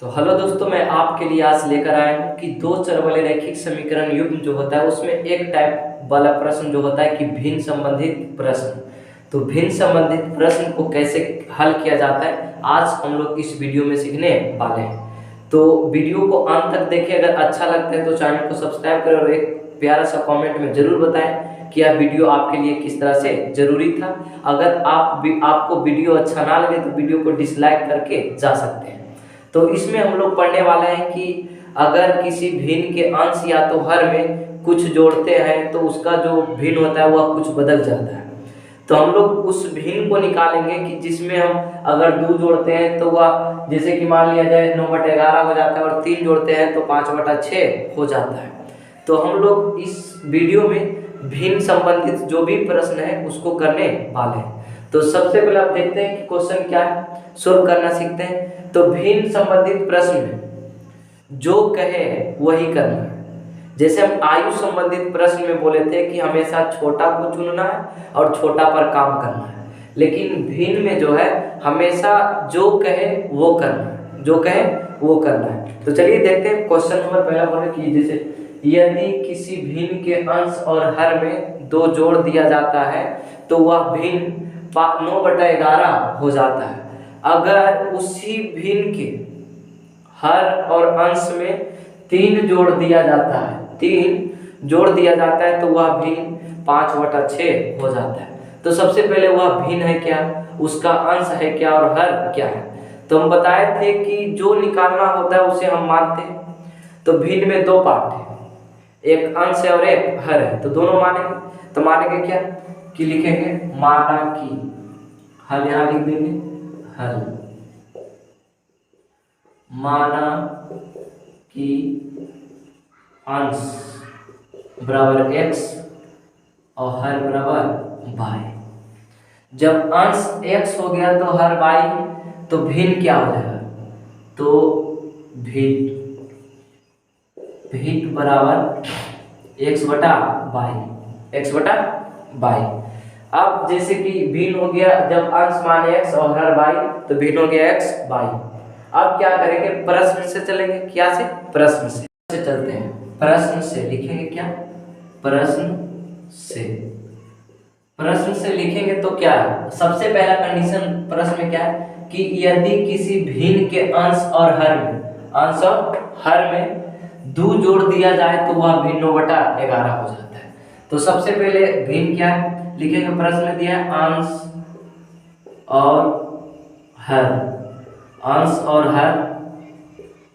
तो हेलो दोस्तों, मैं आपके लिए आज लेकर आया हूँ कि दो चर वाले रैखिक समीकरण युग्म जो होता है उसमें एक टाइप वाला प्रश्न जो होता है कि भिन्न संबंधित प्रश्न। तो भिन्न संबंधित प्रश्न को कैसे हल किया जाता है आज हम लोग इस वीडियो में सीखने वाले हैं। तो वीडियो को अंत तक देखिए, अगर अच्छा लगता है तो चैनल को सब्सक्राइब करें और एक प्यारा सा कॉमेंट में जरूर बताएं कि यह वीडियो आपके लिए किस तरह से जरूरी था। अगर आपको वीडियो अच्छा ना लगे तो वीडियो को डिसलाइक करके जा सकते हैं। तो इसमें हम लोग पढ़ने वाले हैं कि अगर किसी भिन्न के अंश या तो हर में कुछ जोड़ते हैं तो उसका जो भिन्न होता है वह कुछ बदल जाता है। तो हम लोग उस भिन्न को निकालेंगे कि जिसमें हम अगर 2 जोड़ते हैं तो वह जैसे कि मान लिया जाए 9/11 हो जाता है और 3 जोड़ते हैं तो 5/6 हो जाता है। तो हम लोग इस वीडियो में भिन्न संबंधित जो भी प्रश्न है उसको करने वाले हैं। तो सबसे पहले आप देखते हैं कि क्वेश्चन क्या है, सोल्व करना सीखते हैं। तो भिन्न संबंधित प्रश्न में जो कहे वही करना है। जैसे हम आयु संबंधित प्रश्न में बोले थे कि हमेशा छोटा को चुनना है और छोटा पर काम करना है, लेकिन भिन्न में जो है हमेशा जो कहे वो करना है, जो कहे वो करना है। तो चलिए देखते हैं क्वेश्चन नंबर पहला बोले कि जैसे यदि किसी भिन्न के अंश और हर में 2 जोड़ दिया जाता है तो वह भिन्न 9/11 हो जाता है। अगर उसी भिन्न के हर और अंश में 3 जोड़ दिया जाता है, 3 जोड़ दिया जाता है तो वह भिन्न 5/6 हो जाता है। तो सबसे पहले वह भिन्न है क्या, उसका अंश है क्या और हर क्या है। तो हम बताए थे कि जो निकालना होता है उसे हम मानते हैं। तो भिन्न में 2 पार्ट है, एक अंश है और एक हर है। तो दोनों मानेंगे। तो मानेंगे क्या कि लिखेंगे माना कि, हल यहाँ लिख देंगे हल, माना कि अंश बराबर x और हर बराबर y। जब अंश x हो गया तो हर y, तो भिन्न क्या हो जाएगा, तो भिन्न बराबर x/y, x/y। अब जैसे कि भिन्न हो गया, जब अंश माने x और हर y तो भिन्न हो गया x y। अब क्या करेंगे, प्रश्न से चलेंगे। क्या से, प्रश्न से चलते हैं। प्रश्न से लिखेंगे क्या, प्रश्न से लिखेंगे तो क्या है, सबसे पहला कंडीशन प्रश्न में क्या है कि यदि किसी भिन्न के अंश और हर में 2 जोड़ दिया जाए तो वह भिन्न 9/11 हो जाता है। तो सबसे पहले भिन्न क्या है लिखेंगे, प्रश्न में दिया है अंश और हर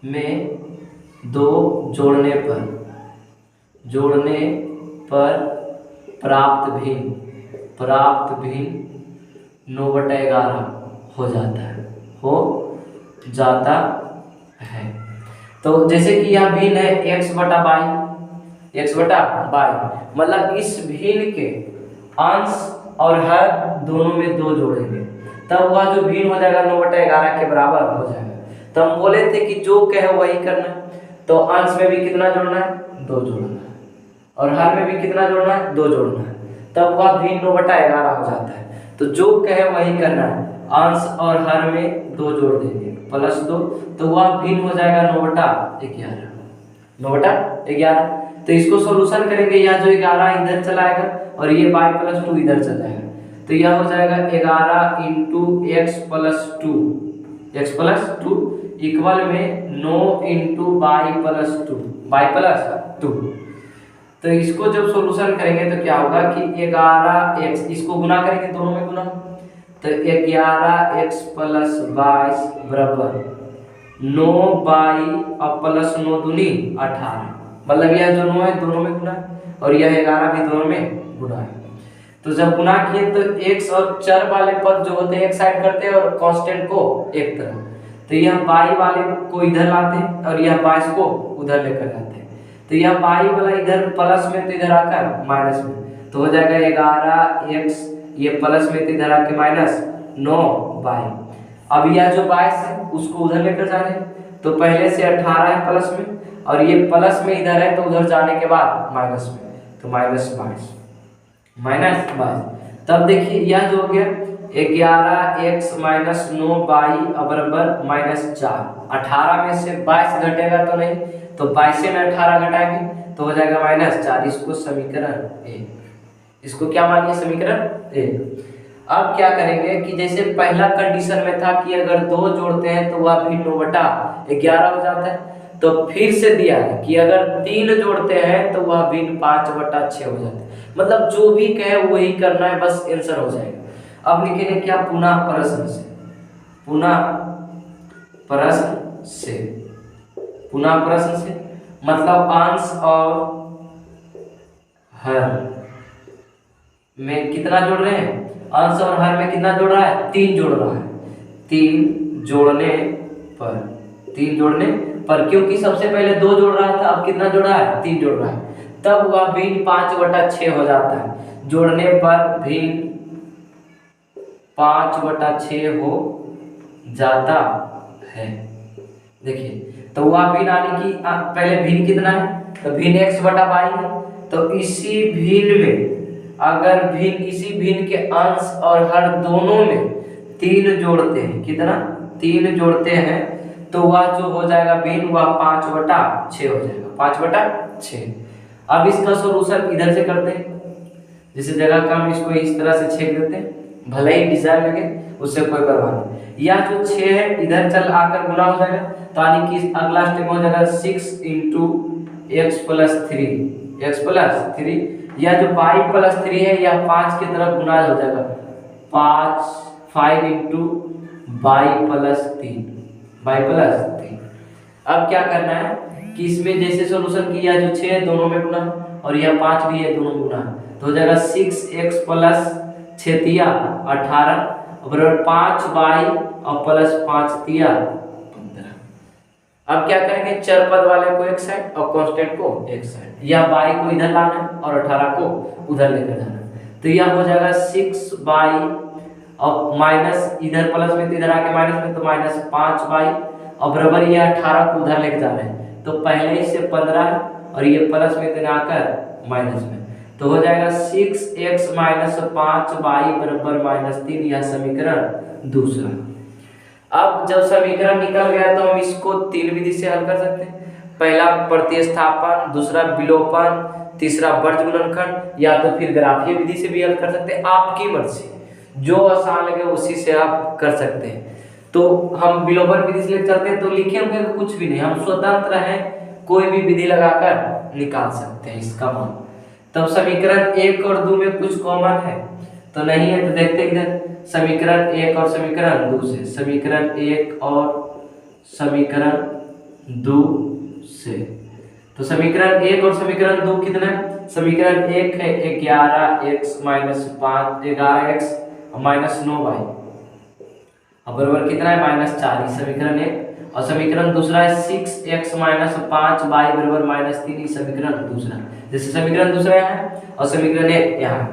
में 2 जोड़ने पर प्राप्त भिन्न 9/11 हो जाता है। तो जैसे कि यह भिन्न है x/y, मतलब इस भिन्न के अंश और हर दोनों में 2 जोड़ेंगे तब वह जो भिन्न हो जाएगा 9/11 के बराबर हो जाएगा। तो हम बोले थे कि जो कहे वही करना। तो अंश में भी कितना जोड़ना है, 2 जोड़ना है, और हर में भी कितना जोड़ना है, 2 जोड़ना है, तब वह भिन्न 9/11 हो जाता है। तो जो कहे वही करना है, अंश और हर में 2 जोड़ देंगे +2, तो वह भिन्न हो जाएगा 9/11। तो इसको सॉल्यूशन करेंगे, यह जो 11 इधर चलाएगा और ये y+2 इधर चल जाएगा। तो यह हो जाएगा 11 × x+2 इक्वल में 9 × y+2। तो इसको जब सॉल्यूशन करेंगे तो क्या होगा कि 11x, इसको गुना करेंगे दोनों में गुना, तो 11x + 22 बराबर 9y और +9 दूनी 18। मतलब यह जो 9 है दोनों में गुना और यह 11 भी दोनों में गुना है। तो जब गुना किए तो x और चर वाले पद जो होते हैं एक साइड करते हैं और कांस्टेंट को एक तरफ। तो यह y वाले को इधर लाते हैं और यह 22 को उधर लेकर जाते हैं। तो यह y वाला इधर प्लस में तो इधर आकर माइनस में, तो हो जाएगा 11x, ये प्लस में तो इधर आके -9y। अब यह जो 22 है उसको उधर लेकर जा रहे हैं, तो पहले से 18 है प्लस में और ये प्लस में इधर है तो उधर जाने के बाद माइनस में, तो -22। तब देखिए यह जो हो गया 11x माइनस 9y बराबर -4। 18 में से 22 घटेगा तो नहीं, तो 22 में 18 घटाएंगे तो हो जाएगा -4। इसको समीकरण ए, इसको क्या मानिए समीकरण ए। अब क्या करेंगे कि जैसे पहला कंडीशन में था कि अगर 2 जोड़ते हैं तो वह भी 9/11 हो जाता है, तो फिर से दिया है कि अगर 3 जोड़ते हैं तो वह भी 5/6 हो जाता है। मतलब जो भी कहे वही करना है, बस आंसर हो जाएगा। अब लिखेंगे क्या, पुनः प्रश्न से, पुनः प्रश्न से, पुनः प्रश्न से मतलब अंश और हर में कितना जोड़ रहे हैं, अंश और हर में कितना जोड़ रहा है, 3 जोड़ रहा है। 3 जोड़ने पर, 3 जोड़ने पर, क्योंकि सबसे पहले 2 जोड़ रहा था, अब कितना जोड़ रहा है, 3 जोड़ रहा है, तब वह भिन्न 5/6 हो जाता है। जोड़ने पर भिन्न 5/6 हो जाता है। देखिए तो वह भिन्न आने की पहले भिन्न कितना है, तो भिन्न x/y है। तो इसी भिन्न में अगर भिन्न, इसी भिन्न के अंश और हर दोनों में 3 जोड़ते हैं, कितना 3 जोड़ते हैं, तो वह जो हो जाएगा भिन्न वह 5/6 हो जाएगा, 5/6। अब इसका सॉल्यूशन इधर से करते हैं, जिस जगह का हम इसको इस तरह से छेद देते हैं, भले ही डिजाइन लगे उससे कोई परवाह नहीं। या जो 6 है इधर चल आकर गुना हो जाएगा, तो यानी कि अगला स्टेप हो जाएगा 6 × x + 3, x + 3, या जो y + 3 है या 5 की तरफ गुना हो जाएगा, 5 × y + 3, y + 3। अब क्या करना है कि इसमें जैसे सॉल्यूशन किया, जो 6 है दोनों में गुना और यह 5 भी है दोनों में गुना, तो हो जाएगा 6x + 6 × 18 बराबर 5y और +5 × 15। अब क्या करेंगे, चर पद वाले को एक साइड और कांस्टेंट को एक साइड, या y को इधर लाना है और 18 को उधर लेकर जाना है। तो यह हो जाएगा 6y और माइनस इधर प्लस में, तो इधर आके माइनस में, तो -5y और बराबर ये 18 को उधर लेकर जा रहे हैं, तो पहले ही से 15 और ये प्लस में इधर आकर माइनस में, तो हो जाएगा 6x - 5y बराबर -3। यह समीकरण दूसरा। अब जब समीकरण निकल गया तो हम इसको 3 विधि से हल कर सकते हैं। पहला प्रतिस्थापन, दूसरा विलोपन, तीसरा वर्ज गुणनखंड, या तो फिर ग्राफीय विधि से भी हल कर सकते हैं। आपकी मर्जी, जो आसान लगे उसी से आप कर सकते हैं। तो हम विलोपन विधि से चलते हैं, तो लिखे होंगे कुछ भी नहीं, हम स्वतंत्र हैं, कोई भी विधि लगाकर निकाल सकते हैं इसका मान। तब समीकरण 1 और 2 में कुछ कॉमन है तो नहीं है, तो देखते हैं इधर समीकरण 1 और समीकरण 2 से, समीकरण 1 और समीकरण 2 से। तो समीकरण 1 और समीकरण 2 कितना है, समीकरण 1 है 11x - 5, 11x - 9y और बराबर कितना है -4, समीकरण 1। और समीकरण दूसरा है 6x - 5y बराबर -3, समीकरण दूसरा। जैसे समीकरण दूसरा यहाँ है और समीकरण 1 यहाँ है।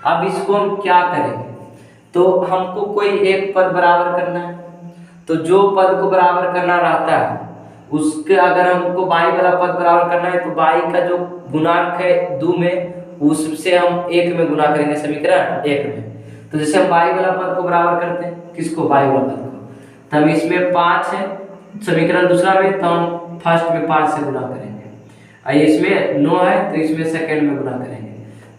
अब इसको हम क्या करेंगे, तो हमको कोई एक पद बराबर करना है, तो जो पद को बराबर करना रहता है उसके, अगर हमको y वाला पद बराबर करना है तो y का जो गुणांक है 2 में, उससे हम 1 में गुना करेंगे समीकरण 1 में। तो जैसे हम y वाला पद को बराबर करते हैं, किसको, y वाला पद को, तो हम इसमें 5 है समीकरण दूसरा में, तो हम फर्स्ट में 5 से गुना करेंगे, और इसमें 9 है तो इसमें सेकंड में गुना करेंगे।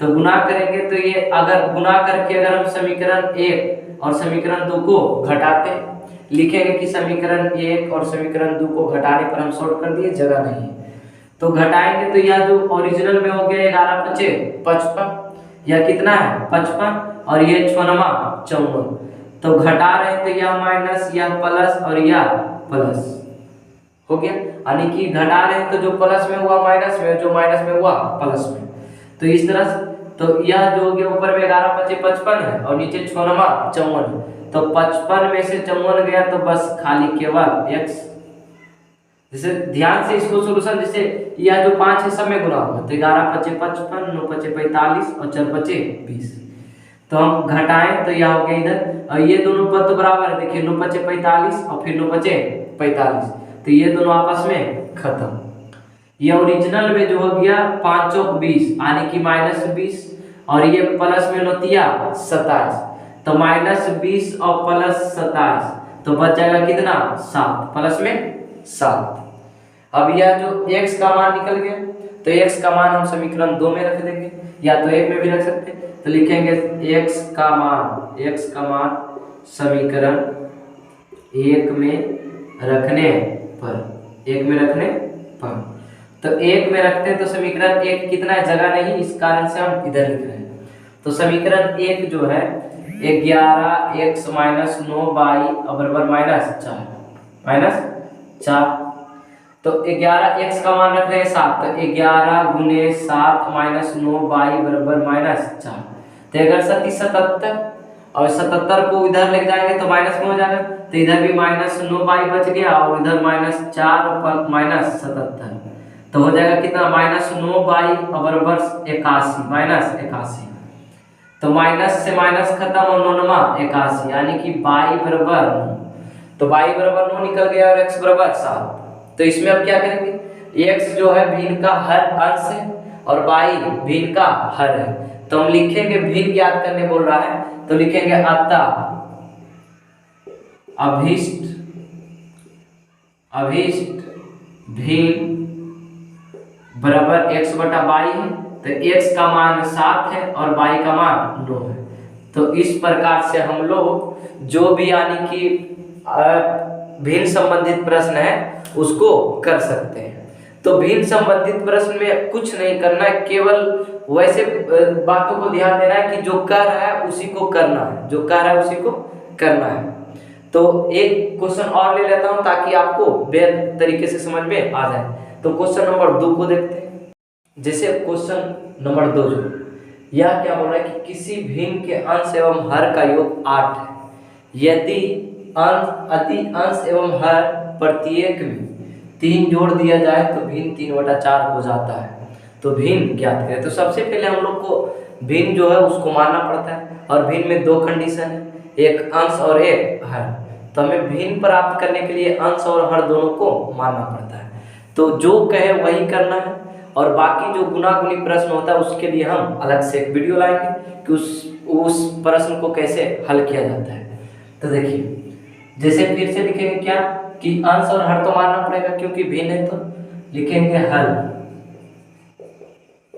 तो गुना करेंगे तो ये अगर गुना करके अगर हम समीकरण 1 और समीकरण 2 को घटाते हैं, लिखेंगे कि समीकरण 1 और समीकरण 2 को घटाने पर हम शॉर्ट कर दिए, जगह नहीं है, तो घटाएंगे तो यह जो ओरिजिनल में हो गया 11 × 5 = 55, यह कितना है 55, और ये 6 × 54, तो घटा रहे हैं तो यह माइनस, यह प्लस और यह प्लस हो गया, यानी कि घटा रहे हैं तो जो प्लस में हुआ माइनस में, जो माइनस में हुआ प्लस में, तो इस तरह से। तो यह जो हो गया ऊपर में 11 × 5 = 55 है और नीचे 6 × 54, तो 55 में से 54 गया तो बस खाली केवल x। जैसे ध्यान से इसको सॉल्यूशन, जैसे यह जो 5 है सब में गुना होगा, तो 11 × 5 = 55, 9 × 5 = 45 और 4 × 5 = 20। तो हम घटाएं तो यह हो गया इधर, और ये दोनों पद तो बराबर है, देखिए 9 × 5 = 45 और फिर 9 × 5 = 45, तो ये दोनों आपस में खत्म। ये ओरिजिनल में जो हो गया 5 × 20 यानी कि -20, और ये प्लस में 9 × 27, तो -20 और +27, तो बच जाएगा कितना 7, प्लस में 7। अब यह जो x का मान निकल गया, तो x का मान हम समीकरण 2 में रख देंगे, या तो 1 में भी रख सकते हैं। तो लिखेंगे x का मान समीकरण 1 में रखने पर, तो 1 में रखते हैं तो समीकरण 1 कितना है, जगह नहीं, इस कारण से हम इधर लिख रहे हैं। तो समीकरण 1 जो है 11x - 9y -4 तो 11x का मान रख रहे हैं 7, तो 11 × 7 - 9y -4। तो अगर 77 और 77 को इधर ले जाएंगे तो माइनस में हो जाएगा, तो इधर भी -9y बच गया और इधर -4 और -77, तो हो जाएगा कितना -9y = 81 तो माइनस से माइनस खत्म और 9 81, यानी कि y बराबर 9, तो y बराबर 9 निकल गया और x बराबर 7। तो इसमें अब क्या करेंगे, x जो है भिन्न का हर अंश है और y भिन्न का हर है, तो हम लिखेंगे भिन्न ज्ञात करने बोल रहा है, तो लिखेंगे अतः अभिष्ट भिन्न बराबर x/y है, तो x का मान 7 है और y का मान 9 है। तो इस प्रकार से हम लोग जो भी यानी कि भिन्न संबंधित प्रश्न है उसको कर सकते हैं। तो भिन्न संबंधित प्रश्न में कुछ नहीं करना है, केवल वैसे बातों को ध्यान देना है कि जो कर रहा है उसी को करना है, तो एक क्वेश्चन और ले लेता हूं ताकि आपको बेहतर तरीके से समझ में आ जाए। तो क्वेश्चन नंबर 2 को देखते हैं। जैसे क्वेश्चन नंबर 2 जो यह क्या बोल रहा है कि किसी भिन्न के अंश एवं हर का योग 8 है, यदि अति अंश एवं हर प्रत्येक में 3 जोड़ दिया जाए तो भिन्न 3/4 हो जाता है, तो भिन्न ज्ञात करें। तो सबसे पहले हम लोग को भिन्न जो है उसको मानना पड़ता है, और भिन्न में 2 कंडीशन है, एक अंश और एक हर। तो हमें भिन्न प्राप्त करने के लिए अंश और हर दोनों को मानना पड़ता है, तो जो कहे वही करना है, और बाकी जो गुना गुनी प्रश्न होता है उसके लिए हम अलग से एक वीडियो लाएंगे कि उस प्रश्न को कैसे हल किया जाता है। तो देखिए, जैसे फिर से लिखेंगे क्या कि अंश और हर तो मानना पड़ेगा क्योंकि भिन्न है, तो लिखेंगे हल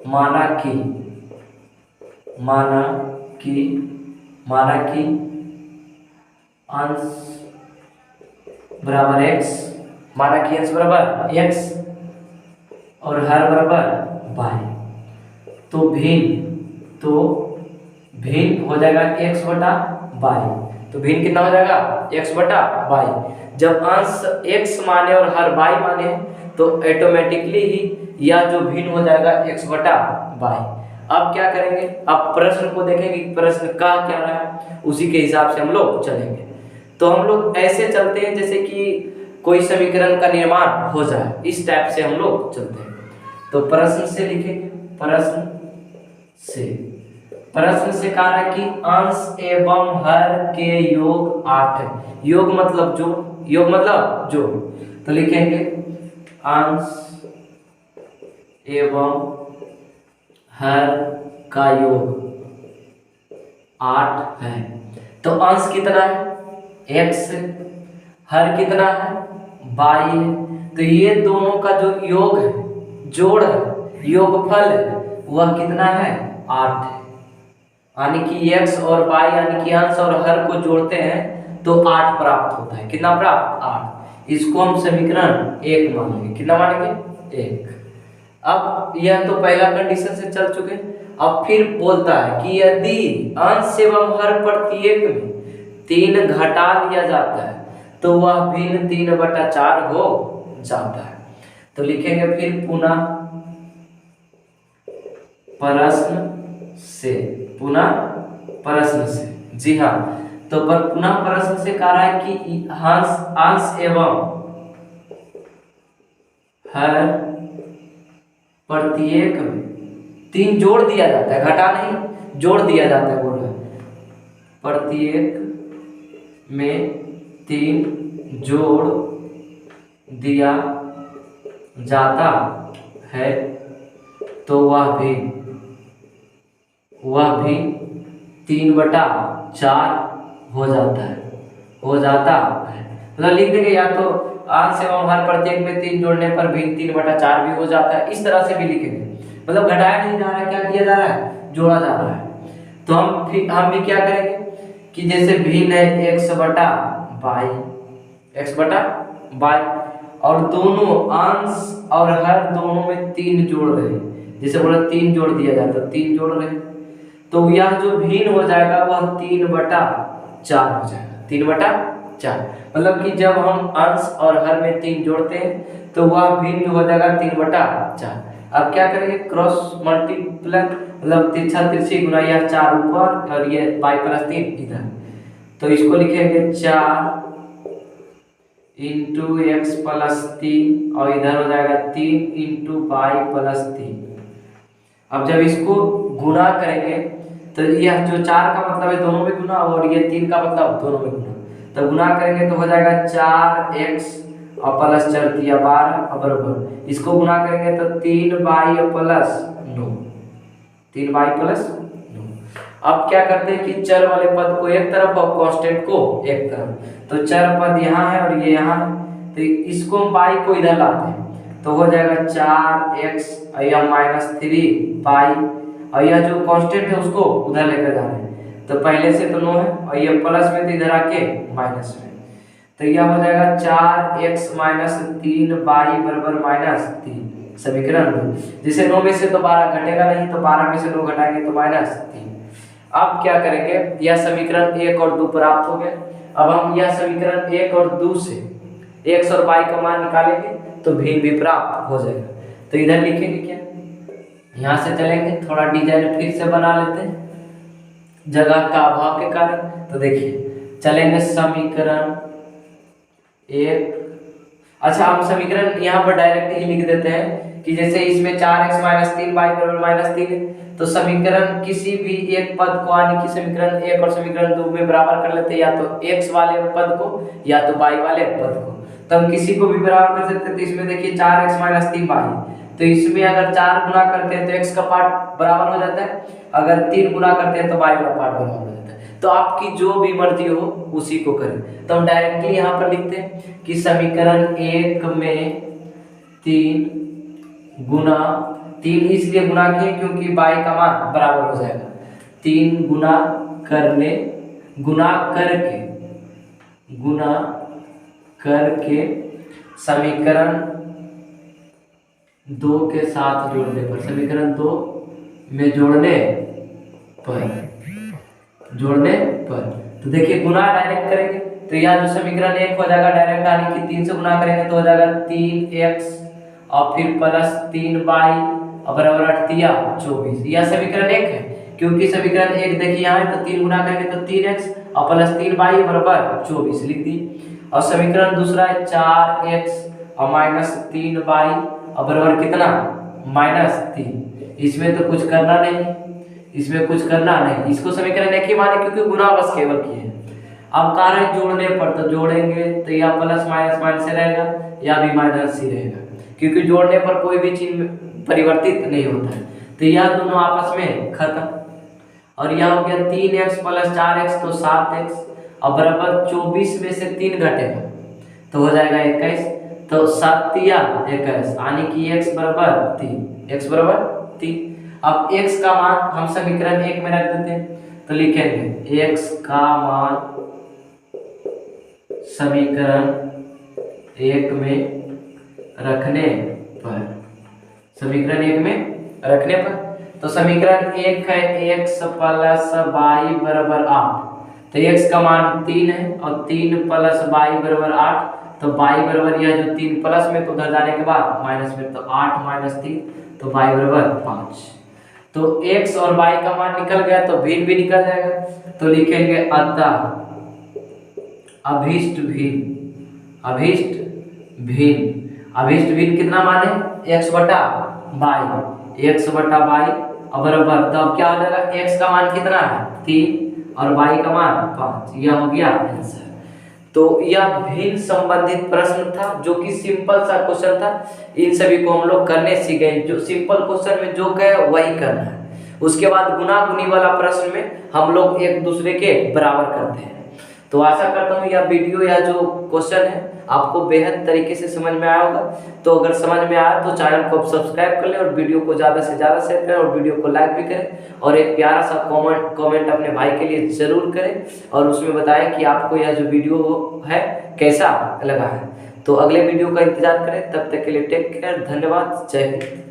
माना कि अंश बराबर x, माना कि अंश बराबर x और हर बराबर y, तो भिन्न हो जाएगा x/y, तो भिन्न कितना हो जाएगा x/y। जब अंश x माने और हर y माने तो ऑटोमेटिकली ही यह जो भिन्न हो जाएगा x/y। अब क्या करेंगे, अब प्रश्न को देखेंगे, प्रश्न का क्या रहा है, उसी के हिसाब से हम लोग चलेंगे। तो हम लोग ऐसे चलते हैं जैसे कि कोई समीकरण का निर्माण हो जाए, इस टाइप से हम लोग चलते हैं। तो प्रश्न से लिखेंगे, प्रश्न से कहा है कि अंश एवं हर के योग 8 है, योग मतलब जो, तो लिखेंगे अंश एवं हर का योग 8 है। तो अंश कितना है x, हर कितना है y है, तो ये दोनों का जो योग है, जोड़ है, योगफल है, वह कितना है 8 है, यानी कि x और y यानी कि अंश और हर को जोड़ते हैं तो 8 प्राप्त होता है। कितना प्राप्त 8, इसको हम समीकरण 1 मानेंगे। कितना मानेंगे 1। अब यह तो पहला कंडीशन से चल चुके। अब फिर बोलता है कि यदि अंश एवं हर प्रत्येक में 3 घटा लिया जाता है तो वह भिन्न 3/4 हो जाता है। तो लिखेंगे फिर पुनः प्रश्न से, जी हाँ, तो पर पुनः प्रश्न से कह रहा है कि अंश एवं हर प्रत्येक में 3 जोड़ दिया जाता है, घटा नहीं, जोड़ दिया जाता है, बोल रहा है प्रत्येक में 3 जोड़ दिया जाता है तो वह भी 3/4 4 हो जाता है, मतलब लिख देंगे या तो अंश एवं हर प्रत्येक में 3 जोड़ने पर भिन्न 3/4 भी हो जाता है, इस तरह से भी लिखेंगे। मतलब घटाया नहीं जा रहा है, क्या किया जा रहा है, जोड़ा जा रहा है। तो हम भी क्या करेंगे कि जैसे भिन्न है x बटा बाई और दोनों अंश और हर दोनों में 3 जोड़ रहे हैं, जैसे बोला 3 जोड़ दिया जाता है, 3 जोड़ रहे हैं, तो यह जो भिन्न हो जाएगा वह 3/4 हो जाएगा, 3/4। मतलब कि जब हम अंश और हर में 3 जोड़ते हैं तो वह भिन्न हो जाएगा 3/4। अब क्या करेंगे, क्रॉस मल्टीप्लाई, मतलब तिरछा तिरछी गुना, यह 4 ऊपर और ये बाई प्लस 3 इधर, तो इसको लिखेंगे 4 इंटू एक्स प्लस 3 और इधर हो जाएगा 3 इंटू बाई प्लस 3। अब जब इसको गुना करेंगे तो यह जो 4 का मतलब है दोनों में गुना और ये 3 का मतलब दोनों में गुना, तो गुना करेंगे तो हो जाएगा 4x और प्लस 4 दिया 12 और बराबर, इसको गुना करेंगे तो 3y प्लस 9, 3y प्लस 9। अब क्या करते हैं कि चर वाले पद को एक तरफ और कांस्टेंट को एक तरफ, तो चर पद यहाँ है और ये यहाँ है, तो इसको y को इधर लाते हैं तो हो जाएगा 4x और यह -3y और यह जो कांस्टेंट है उसको उधर लेकर जा रहे हैं, तो पहले से तो 9 है और ये प्लस में तो इधर आके माइनस में, तो यह हो जाएगा 4x - 3y बराबर -3, समीकरण 2। जैसे 9 में से तो 12 घटेगा नहीं, तो 12 में से 9 घटाएंगे तो -3। अब क्या करेंगे, यह समीकरण 1 और 2 प्राप्त हो गए। अब हम यह समीकरण 1 और 2 से x और y का मान निकालेंगे तो भिन्न भी प्राप्त हो जाएगा। तो इधर लिखेंगे क्या, यहाँ से चलेंगे, थोड़ा डिजाइन फिर से बना लेते हैं जगह का अभाव के कारण। तो देखिए चलेंगे समीकरण 1, अच्छा हम समीकरण यहाँ पर डायरेक्ट ही लिख देते हैं कि जैसे इसमें 4x - 3y बराबर -3 है, तो समीकरण किसी भी एक पद को यानी कि समीकरण 1 और समीकरण 2 में बराबर कर लेते हैं, या तो x वाले पद को या तो y वाले पद को, तो हम किसी को भी बराबर कर सकते हैं। तो इसमें देखिए 4x - 3y, तो इसमें अगर 4 गुना करते हैं तो x का पार्ट बराबर हो जाता है, अगर 3 गुना करते हैं तो y वाला पार्ट बराबर हो जाता है। तो आपकी जो भी मर्जी हो उसी को करें। तो हम डायरेक्टली यहाँ पर लिखते हैं कि समीकरण 1 में 3 गुना 3 इसलिए गुना किए क्योंकि y का मान बराबर हो जाएगा, 3 गुना करके समीकरण 2 के साथ जोड़ने पर, समीकरण 2 में जोड़ने पर तो देखिए गुना डायरेक्ट करेंगे तो यह जो समीकरण 1 हो जाएगा डायरेक्ट, यानी कि 3 से गुना करेंगे तो हो जाएगा 3x और फिर प्लस 3y और बराबर 8 24। यह समीकरण 1 है, क्योंकि समीकरण 1 देखिए यहाँ है, तो 3 गुना करेंगे तो 3x और प्लस 3y बराबर 24 लिख दी। और समीकरण दूसरा है 4x और -3y और बराबर कितना, -3। इसमें तो कुछ करना नहीं, इसको समीकरण 1 ही माने क्योंकि गुना बस केवल किए हैं। अब कारण जोड़ने पर तो जोड़ेंगे तो यह प्लस माइनस से रहेगा या भी माइनस ही रहेगा, क्योंकि जोड़ने पर कोई भी चीज परिवर्तित नहीं होता है। तो यह दोनों आपस में खत्म और यह हो गया 3x + 4x तो 7x और बराबर 24 में से 3 घटेगा तो हो जाएगा 21, तो 7 या 21 यानी कि x बराबर 3। अब x का मान हम समीकरण 1 में रख देते हैं, तो लिखेंगे x का मान समीकरण 1 में रखने पर, तो समीकरण 1 है x + y बराबर 8, तो x का मान 3 है और 3 + y बराबर 8, तो y बराबर यह जो 3 प्लस में तो उधर जाने के बाद माइनस में, तो 8 - 3 तो y बराबर 5। तो x और y का मान निकल गया तो भिन्न भी निकल जाएगा, तो लिखेंगे अतः अभीष्ट भिन्न कितना माने, x बटा y और बराबर, तो अब क्या हो जाएगा, x का मान कितना है 3 और y का मान 5, यह हो गया आंसर। तो यह भिन्न संबंधित प्रश्न था जो कि सिंपल सा क्वेश्चन था। इन सभी को हम लोग करने सीख गए, जो सिंपल क्वेश्चन में जो कहे वही करना है। उसके बाद गुना गुनी वाला प्रश्न में हम लोग एक दूसरे के बराबर करते हैं। तो आशा करता हूँ यह वीडियो या जो क्वेश्चन है आपको बेहद तरीके से समझ में आया होगा। तो अगर समझ में आया तो चैनल को आप सब्सक्राइब कर लें और वीडियो को ज़्यादा से ज़्यादा शेयर करें और वीडियो को लाइक भी करें और एक प्यारा सा कमेंट अपने भाई के लिए ज़रूर करें और उसमें बताएं कि आपको यह जो वीडियो है कैसा लगा है। तो अगले वीडियो का इंतजार करें, तब तक के लिए टेक केयर, धन्यवाद, जय हिंद।